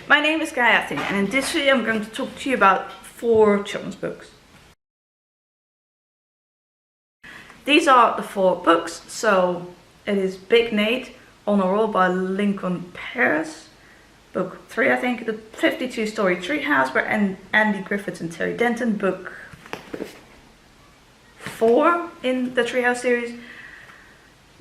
My name is Garibaldi, and in this video I'm going to talk to you about 4 children's books. These are the 4 books, so it is Big Nate, On a Roll by Lincoln Peirce, book 3 I think, the 52 story Treehouse by Andy Griffiths and Terry Denton, book 4 in the Treehouse series.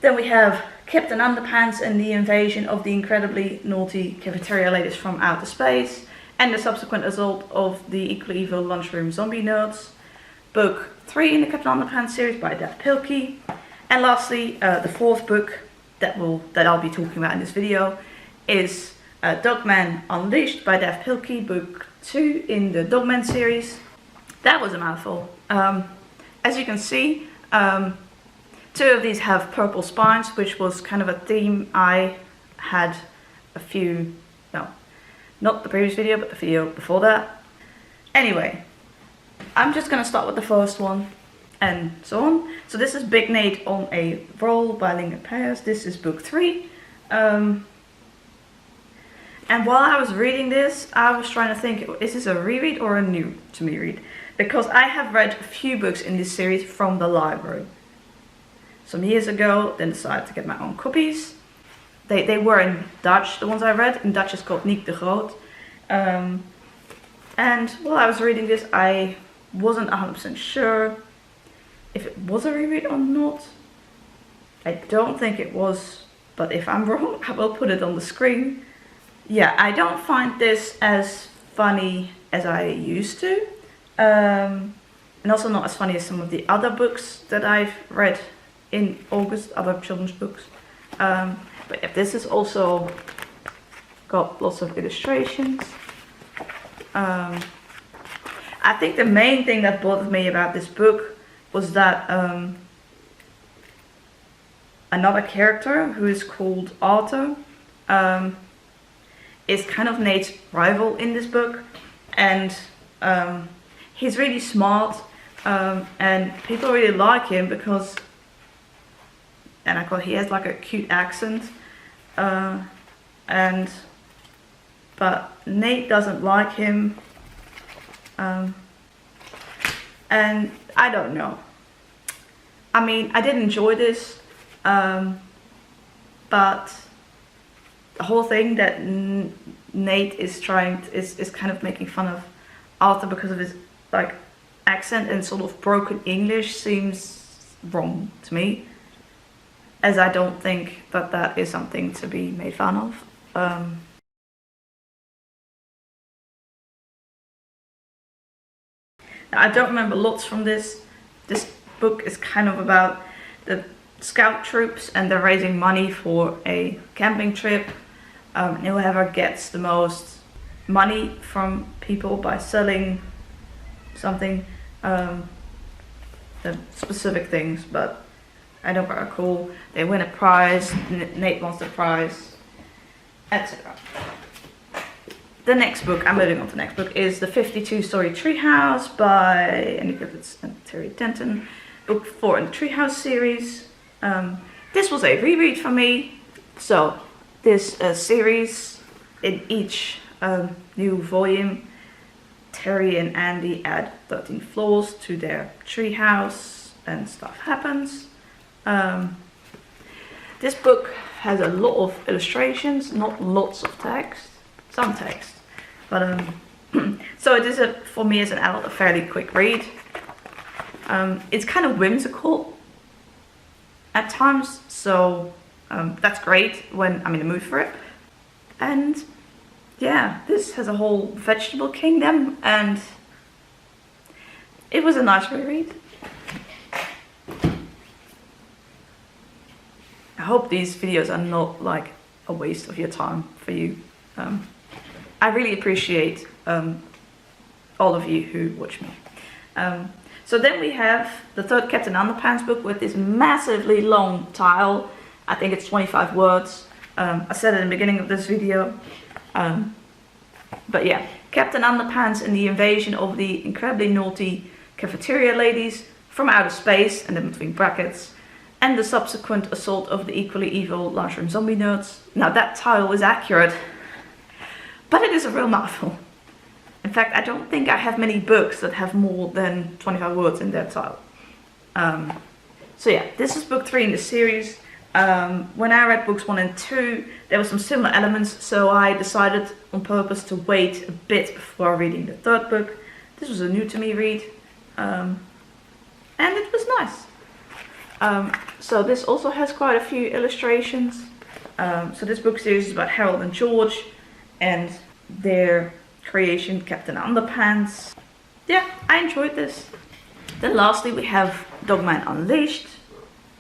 Then we have Captain Underpants and the Invasion of the Incredibly Naughty Cafeteria Ladies from Outer Space, and the subsequent assault of the equally evil Lunchroom zombie nerds, book 3 in the Captain Underpants series by Pilkey. And lastly, the 4th book that I'll be talking about in this video is Dogman Unleashed by Pilkey, book 2 in the Dogman series. That was a mouthful. As you can see, 2 of these have purple spines, which was kind of a theme I had not the previous video, but the video before that. Anyway, I'm just gonna start with the first one and so on. So this is Big Nate on a Roll by Lincoln Peirce. This is book 3. And while I was reading this, I was trying to think, is this a reread or a new to me read? Because I have read a few books in this series from the library some years ago, then decided to get my own copies. They were in Dutch, the ones I read. In Dutch it's called Nick de Groot. And while I was reading this, I wasn't 100% sure if it was a reread or not. I don't think it was, but if I'm wrong, I will put it on the screen. Yeah, I don't find this as funny as I used to. And also not as funny as some of the other books that I've read in August, other children's books. But if this is also got lots of illustrations. I think the main thing that bothered me about this book was that another character who is called Arthur is kind of Nate's rival in this book, and he's really smart, and people really like him because, he has like a cute accent, but Nate doesn't like him, and I don't know. I mean, I did enjoy this, but the whole thing that Nate is is kind of making fun of Arthur because of his like accent and sort of broken English seems wrong to me, as I don't think that is something to be made fun of. Now, I don't remember lots from this. This book is kind of about the scout troops, and they're raising money for a camping trip. And whoever gets the most money from people by selling something, the specific things, but I don't recall. They win a prize, Nate wants the prize, etc. The next book, I'm moving on to the next book, is the 52 story Treehouse by Andy Griffiths and Terry Denton, book 4 in the Treehouse series. This was a reread for me. So this series, in each new volume, Terry and Andy add 13 floors to their treehouse and stuff happens. This book has a lot of illustrations, not lots of text, some text, but so it is for me as an adult a fairly quick read. It's kind of whimsical at times, so that's great when I'm in the mood for it. And yeah, this has a whole vegetable kingdom, and it was a nice reread. I hope these videos are not like a waste of your time for you. I really appreciate all of you who watch me. So then we have the 3rd Captain Underpants book with this massively long title. I think it's 25 words. I said it in the beginning of this video. But yeah, Captain Underpants and the Invasion of the Incredibly Naughty Cafeteria Ladies from Outer Space, and then between brackets, and the subsequent assault of the equally evil Lunchroom zombie nerds. Now that title is accurate, but it is a real novel. In fact, I don't think I have many books that have more than 25 words in their title. So yeah, this is book 3 in the series. When I read books 1 and 2, there were some similar elements, so I decided on purpose to wait a bit before reading the 3rd book. This was a new to me read, and it was nice. So this also has quite a few illustrations. So this book series is about Harold and George and their creation, Captain Underpants. Yeah, I enjoyed this. Then lastly we have Dogman Unleashed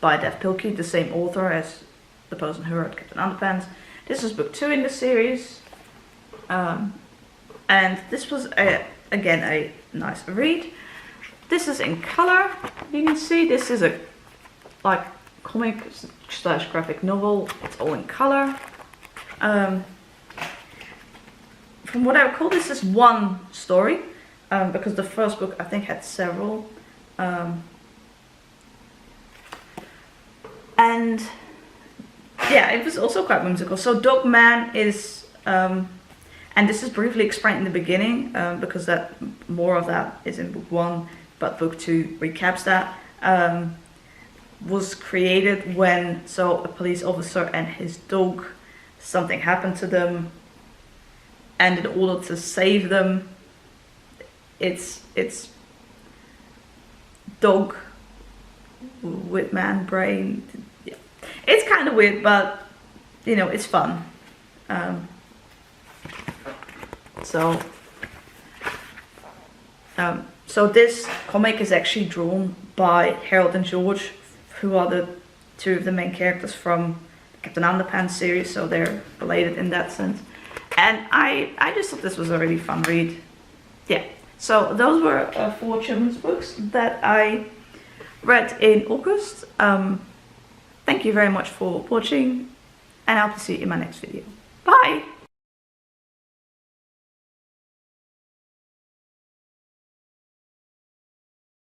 by Pilkey, the same author as the person who wrote Captain Underpants. This is book 2 in the series. And this was, again, a nice read. This is in color. You can see this is a like comic / graphic novel. It's all in color. From what I recall, this is one story, because the first book I think had several. And yeah, it was also quite whimsical. So Dogman is, and this is briefly explained in the beginning, because that more of that is in book 1, but book 2 recaps that. Was created when a police officer and his dog, something happened to them, and in order to save them, it's dog with man brain. Yeah. It's kind of weird, but you know, it's fun. So this comic is actually drawn by Harold and George, who are the 2 of the main characters from the Captain Underpants series, so they're related in that sense. And I just thought this was a really fun read. Yeah, so those were 4 children's books that I read in August. Thank you very much for watching, and I hope to see you in my next video. Bye!